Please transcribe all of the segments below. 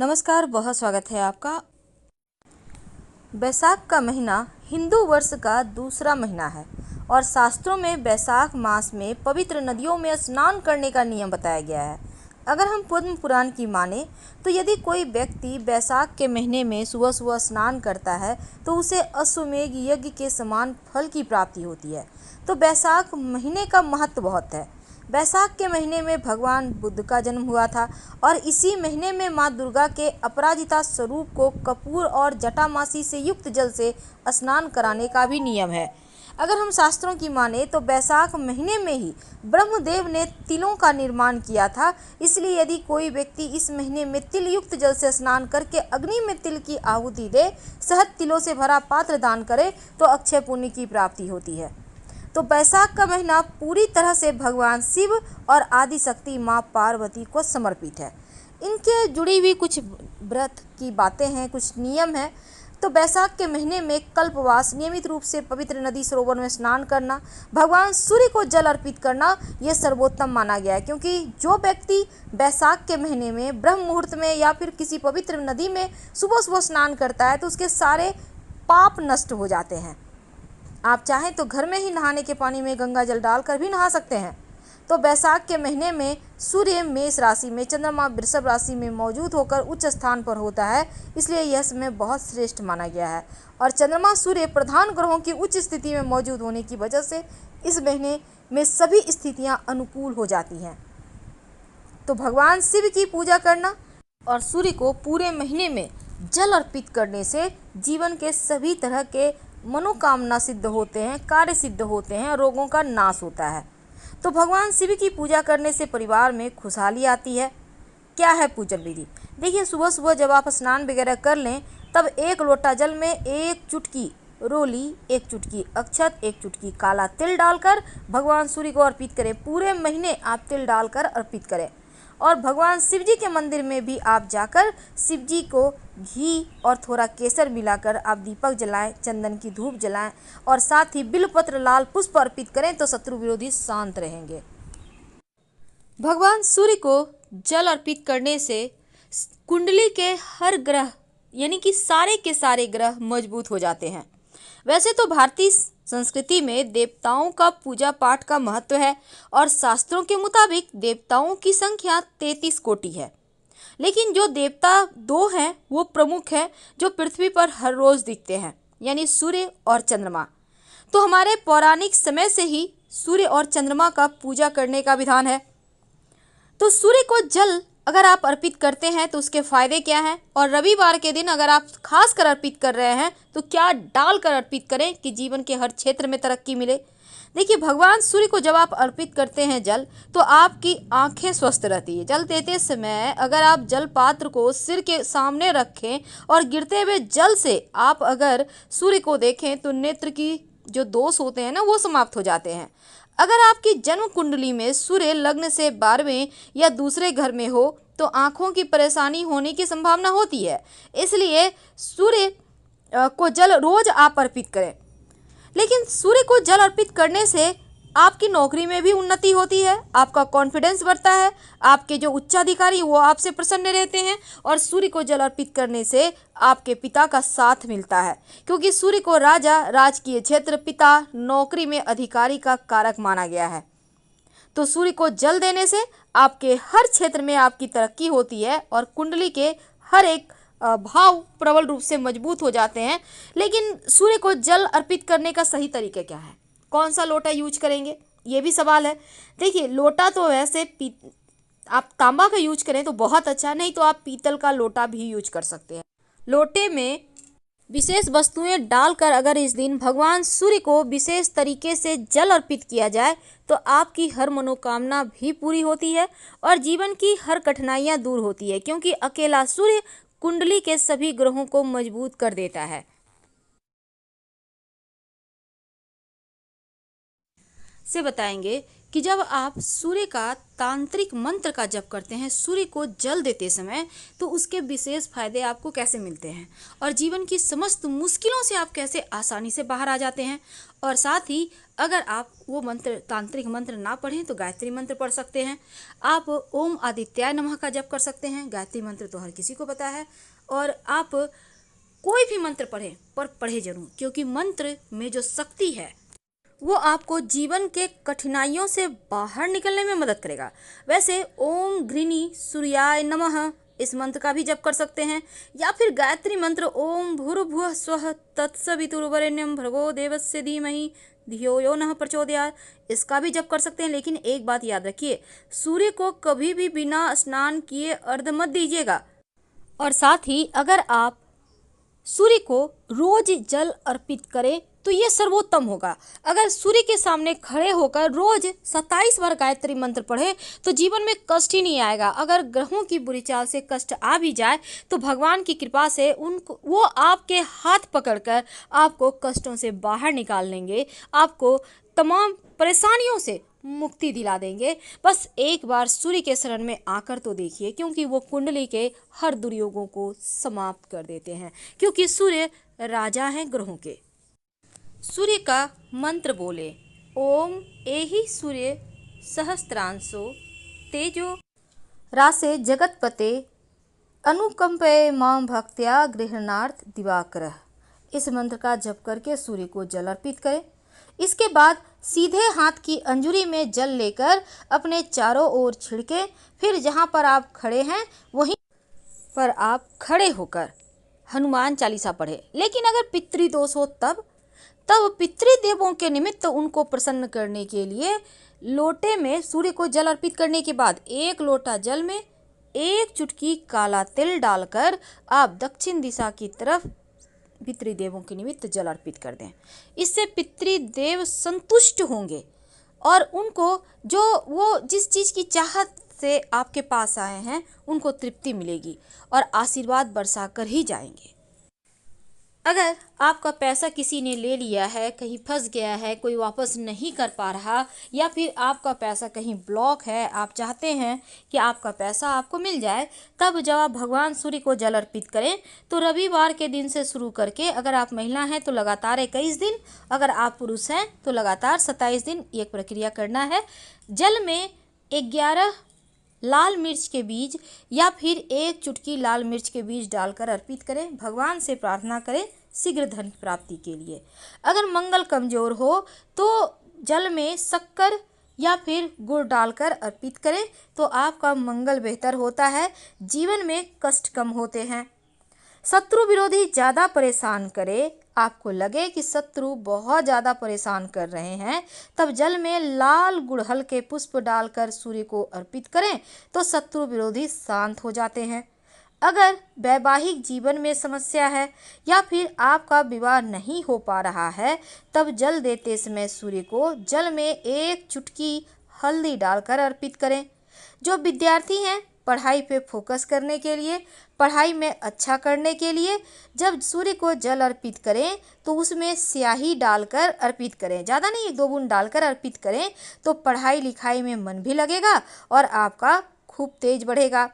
नमस्कार, बहुत स्वागत है आपका। बैसाख का महीना हिंदू वर्ष का दूसरा महीना है और शास्त्रों में बैसाख मास में पवित्र नदियों में स्नान करने का नियम बताया गया है। अगर हम पद्म पुराण की माने तो यदि कोई व्यक्ति बैसाख के महीने में सुबह सुबह स्नान करता है तो उसे अश्वमेध यज्ञ के समान फल की प्राप्ति होती है। तो बैसाख महीने का महत्व बहुत है। बैसाख के महीने में भगवान बुद्ध का जन्म हुआ था और इसी महीने में माँ दुर्गा के अपराजिता स्वरूप को कपूर और जटामासी से युक्त जल से स्नान कराने का भी नियम है। अगर हम शास्त्रों की माने तो बैसाख महीने में ही ब्रह्मदेव ने तिलों का निर्माण किया था, इसलिए यदि कोई व्यक्ति इस महीने में तिल युक्त जल से स्नान करके अग्नि में तिल की आहुति दे, शहद तिलों से भरा पात्र दान करे तो अक्षय पुण्य की प्राप्ति होती है। तो बैसाख का महीना पूरी तरह से भगवान शिव और आदि शक्ति माँ पार्वती को समर्पित है। इनके जुड़ी हुई कुछ व्रत की बातें हैं, कुछ नियम हैं। तो बैसाख के महीने में कल्पवास, नियमित रूप से पवित्र नदी सरोवर में स्नान करना, भगवान सूर्य को जल अर्पित करना, यह सर्वोत्तम माना गया है, क्योंकि जो व्यक्ति बैसाख के महीने में ब्रह्म मुहूर्त में या फिर किसी पवित्र नदी में सुबह सुबह स्नान करता है तो उसके सारे पाप नष्ट हो जाते हैं। आप चाहें तो घर में ही नहाने के पानी में गंगा जल डालकर भी नहा सकते हैं। तो बैसाख के महीने में सूर्य मेष राशि में, चंद्रमा वृषभ राशि में मौजूद होकर उच्च स्थान पर होता है, इसलिए यह समय बहुत श्रेष्ठ माना गया है। और चंद्रमा सूर्य प्रधान ग्रहों की उच्च स्थिति में मौजूद होने की वजह से इस महीने में सभी स्थितियां अनुकूल हो जाती हैं। तो भगवान शिव की पूजा करना और सूर्य को पूरे महीने में जल अर्पित करने से जीवन के सभी तरह के मनोकामना सिद्ध होते हैं, कार्य सिद्ध होते हैं, रोगों का नाश होता है। तो भगवान शिव की पूजा करने से परिवार में खुशहाली आती है। क्या है पूजन विधि? देखिए, सुबह सुबह जब आप स्नान वगैरह कर लें तब एक लोटा जल में एक चुटकी रोली, एक चुटकी अक्षत, एक चुटकी काला तिल डालकर भगवान सूर्य को अर्पित करें। पूरे महीने आप तिल डालकर अर्पित करें और भगवान शिव जी के मंदिर में भी आप जाकर शिव जी को घी और थोड़ा केसर मिलाकर आप दीपक जलाएं, चंदन की धूप जलाएं और साथ ही बिल्वपत्र, लाल पुष्प अर्पित करें तो शत्रु विरोधी शांत रहेंगे। भगवान सूर्य को जल अर्पित करने से कुंडली के हर ग्रह यानी कि सारे के सारे ग्रह मजबूत हो जाते हैं। वैसे तो भारतीय संस्कृति में देवताओं का पूजा पाठ का महत्व है और शास्त्रों के मुताबिक देवताओं की संख्या 33 कोटि है, लेकिन जो देवता दो हैं वो प्रमुख हैं जो पृथ्वी पर हर रोज दिखते हैं, यानी सूर्य और चंद्रमा। तो हमारे पौराणिक समय से ही सूर्य और चंद्रमा का पूजा करने का विधान है। तो सूर्य को जल अगर आप अर्पित करते हैं तो उसके फायदे क्या हैं, और रविवार के दिन अगर आप खास कर अर्पित कर रहे हैं तो क्या डालकर अर्पित करें कि जीवन के हर क्षेत्र में तरक्की मिले। देखिए, भगवान सूर्य को जब आप अर्पित करते हैं जल तो आपकी आंखें स्वस्थ रहती है। जल देते समय अगर आप जल पात्र को सिर के सामने रखें और गिरते हुए जल से आप अगर सूर्य को देखें तो नेत्र की जो दोष होते हैं ना वो समाप्त हो जाते हैं। अगर आपकी जन्म कुंडली में सूर्य लग्न से 12वें या दूसरे घर में हो तो आंखों की परेशानी होने की संभावना होती है, इसलिए सूर्य को जल रोज आप अर्पित करें। लेकिन सूर्य को जल अर्पित करने से आपकी नौकरी में भी उन्नति होती है, आपका कॉन्फिडेंस बढ़ता है, आपके जो उच्चाधिकारी वो आपसे प्रसन्न रहते हैं और सूर्य को जल अर्पित करने से आपके पिता का साथ मिलता है, क्योंकि सूर्य को राजा, राजकीय क्षेत्र, पिता, नौकरी में अधिकारी का कारक माना गया है। तो सूर्य को जल देने से आपके हर क्षेत्र में आपकी तरक्की होती है और कुंडली के हर एक भाव प्रबल रूप से मजबूत हो जाते हैं। लेकिन सूर्य को जल अर्पित करने का सही तरीका क्या है, कौन सा लोटा यूज करेंगे, ये भी सवाल है। देखिए, लोटा तो वैसे आप तांबा का यूज करें तो बहुत अच्छा, नहीं तो आप पीतल का लोटा भी यूज कर सकते हैं। लोटे में विशेष वस्तुएं डालकर अगर इस दिन भगवान सूर्य को विशेष तरीके से जल अर्पित किया जाए तो आपकी हर मनोकामना भी पूरी होती है और जीवन की हर कठिनाइयां दूर होती है, क्योंकि अकेला सूर्य कुंडली के सभी ग्रहों को मजबूत कर देता है। से बताएंगे कि जब आप सूर्य का तांत्रिक मंत्र का जप करते हैं सूर्य को जल देते समय, तो उसके विशेष फायदे आपको कैसे मिलते हैं और जीवन की समस्त मुश्किलों से आप कैसे आसानी से बाहर आ जाते हैं। और साथ ही अगर आप वो मंत्र तांत्रिक मंत्र ना पढ़ें तो गायत्री मंत्र पढ़ सकते हैं। आप ओम आदित्याय नमः का जप कर सकते हैं। गायत्री मंत्र तो हर किसी को पता है। और आप कोई भी मंत्र पढ़ें, पर पढ़े जरूर, क्योंकि मंत्र में जो शक्ति है वो आपको जीवन के कठिनाइयों से बाहर निकलने में मदद करेगा। वैसे ओम घृणी सूर्याय नमः इस मंत्र का भी जप कर सकते हैं, या फिर गायत्री मंत्र ओम भूर्भुवः स्वः तत्सवितुर्वरेण्यं भर्गो देवस्य धीमहि धियो यो नः प्रचोदयात् इसका भी जप कर सकते हैं। लेकिन एक बात याद रखिए, सूर्य को कभी भी बिना स्नान किए अर्घ्य मत दीजिएगा। और साथ ही अगर आप सूर्य को रोज जल अर्पित करें तो ये सर्वोत्तम होगा। अगर सूर्य के सामने खड़े होकर रोज 27 बार गायत्री मंत्र पढ़े तो जीवन में कष्ट ही नहीं आएगा। अगर ग्रहों की बुरी चाल से कष्ट आ भी जाए तो भगवान की कृपा से वो आपके हाथ पकड़कर आपको कष्टों से बाहर निकाल लेंगे, आपको तमाम परेशानियों से मुक्ति दिला देंगे। बस एक बार सूर्य के शरण में आकर तो देखिए, क्योंकि वो कुंडली के हर दुर्योगों को समाप्त कर देते हैं, क्योंकि सूर्य राजा हैं ग्रहों के। सूर्य का मंत्र बोले, ओम एहि सूर्य सहस्त्रांशो तेजो रासे जगतपते अनुकंपे मां भक्त्या गृहणार्थ दिवाकर। इस मंत्र का जप करके सूर्य को जल अर्पित करें। इसके बाद सीधे हाथ की अंजुरी में जल लेकर अपने चारों ओर छिड़के। फिर जहाँ पर आप खड़े हैं वहीं पर आप खड़े होकर हनुमान चालीसा पढ़े। लेकिन अगर पितृदोष हो तब पितृदेवों के निमित्त उनको प्रसन्न करने के लिए लोटे में सूर्य को जल अर्पित करने के बाद 1 लोटा जल में 1 चुटकी काला तिल डालकर आप दक्षिण दिशा की तरफ पितृदेवों के निमित्त जल अर्पित कर दें। इससे पितृदेव संतुष्ट होंगे और उनको जो वो जिस चीज़ की चाहत से आपके पास आए हैं उनको तृप्ति मिलेगी और आशीर्वाद बरसा कर ही जाएंगे। अगर आपका पैसा किसी ने ले लिया है, कहीं फंस गया है, कोई वापस नहीं कर पा रहा, या फिर आपका पैसा कहीं ब्लॉक है, आप चाहते हैं कि आपका पैसा आपको मिल जाए, तब जब आप भगवान सूर्य को जल अर्पित करें तो रविवार के दिन से शुरू करके, अगर आप महिला हैं तो लगातार 21 दिन, अगर आप पुरुष हैं तो लगातार 27 दिन ये प्रक्रिया करना है। जल में 11 लाल मिर्च के बीज या फिर 1 चुटकी लाल मिर्च के बीज डालकर अर्पित करें। भगवान से प्रार्थना करें शीघ्र धन प्राप्ति के लिए। अगर मंगल कमजोर हो तो जल में शक्कर या फिर गुड़ डालकर अर्पित करें तो आपका मंगल बेहतर होता है, जीवन में कष्ट कम होते हैं। शत्रु विरोधी ज़्यादा परेशान करे, आपको लगे कि शत्रु बहुत ज़्यादा परेशान कर रहे हैं, तब जल में लाल गुड़हल के पुष्प डालकर सूर्य को अर्पित करें तो शत्रु विरोधी शांत हो जाते हैं। अगर वैवाहिक जीवन में समस्या है या फिर आपका विवाह नहीं हो पा रहा है, तब जल देते समय सूर्य को जल में 1 चुटकी हल्दी डालकर अर्पित करें। जो विद्यार्थी हैं पढ़ाई पे फोकस करने के लिए, पढ़ाई में अच्छा करने के लिए जब सूर्य को जल अर्पित करें तो उसमें स्याही डालकर अर्पित करें। ज़्यादा नहीं, 1-2 बूंद डालकर अर्पित करें तो पढ़ाई लिखाई में मन भी लगेगा और आपका खूब तेज बढ़ेगा।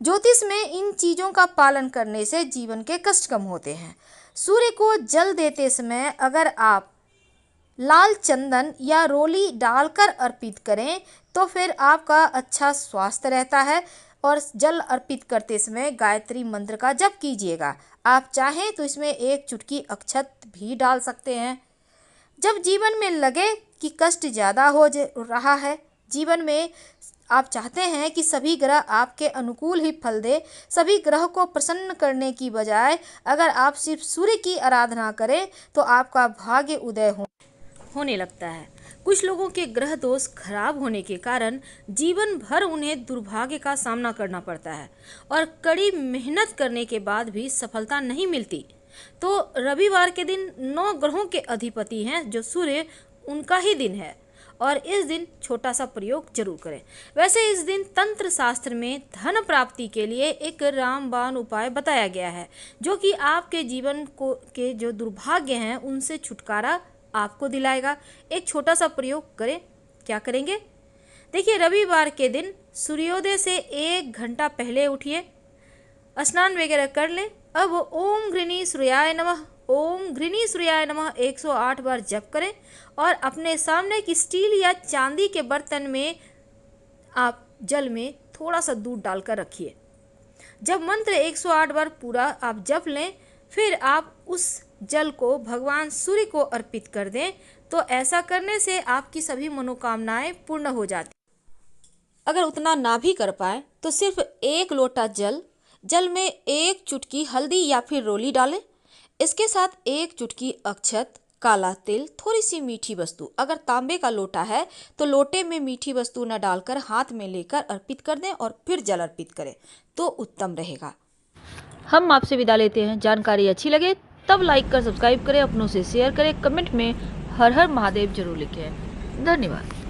ज्योतिष में इन चीज़ों का पालन करने से जीवन के कष्ट कम होते हैं। सूर्य को जल देते समय अगर आप लाल चंदन या रोली डालकर अर्पित करें तो फिर आपका अच्छा स्वास्थ्य रहता है। और जल अर्पित करते समय गायत्री मंत्र का जप कीजिएगा। आप चाहें तो इसमें 1 चुटकी अक्षत भी डाल सकते हैं। जब जीवन में लगे कि कष्ट ज़्यादा हो रहा है, जीवन में आप चाहते हैं कि सभी ग्रह आपके अनुकूल ही फल दे, सभी ग्रह को प्रसन्न करने की बजाय अगर आप सिर्फ सूर्य की आराधना करें तो आपका भाग्य उदय होने लगता है। कुछ लोगों के ग्रह दोष खराब होने के कारण जीवन भर उन्हें दुर्भाग्य का सामना करना पड़ता है और कड़ी मेहनत करने के बाद भी सफलता नहीं मिलती। तो रविवार के दिन 9 ग्रहों के अधिपति हैं जो सूर्य, उनका ही दिन है और इस दिन छोटा सा प्रयोग जरूर करें। वैसे इस दिन तंत्र शास्त्र में धन प्राप्ति के लिए एक रामबाण उपाय बताया गया है जो कि आपके जीवन को के जो दुर्भाग्य हैं उनसे छुटकारा आपको दिलाएगा। एक छोटा सा प्रयोग करें, क्या करेंगे? देखिए, रविवार के दिन सूर्योदय से 1 घंटा पहले उठिए, स्नान वगैरह कर लें। अब ओम घृणी सूर्याय नमः, ओम घृणी सूर्याय नमः 108 बार जप करें और अपने सामने की स्टील या चांदी के बर्तन में आप जल में थोड़ा सा दूध डालकर रखिए। जब मंत्र 108 बार पूरा आप जप लें, फिर आप उस जल को भगवान सूर्य को अर्पित कर दें। तो ऐसा करने से आपकी सभी मनोकामनाएं पूर्ण हो जाती। अगर उतना ना भी कर पाए तो सिर्फ 1 लोटा जल में 1 चुटकी हल्दी या फिर रोली डालें। इसके साथ 1 चुटकी अक्षत, काला तिल, थोड़ी सी मीठी वस्तु। अगर तांबे का लोटा है तो लोटे में मीठी वस्तु न डालकर हाथ में लेकर अर्पित कर दें और फिर जल अर्पित करें तो उत्तम रहेगा। हम आपसे विदा लेते हैं। जानकारी अच्छी लगे तब लाइक कर सब्सक्राइब करें, अपनों से शेयर करें, कमेंट में हर हर महादेव जरूर लिखें। धन्यवाद।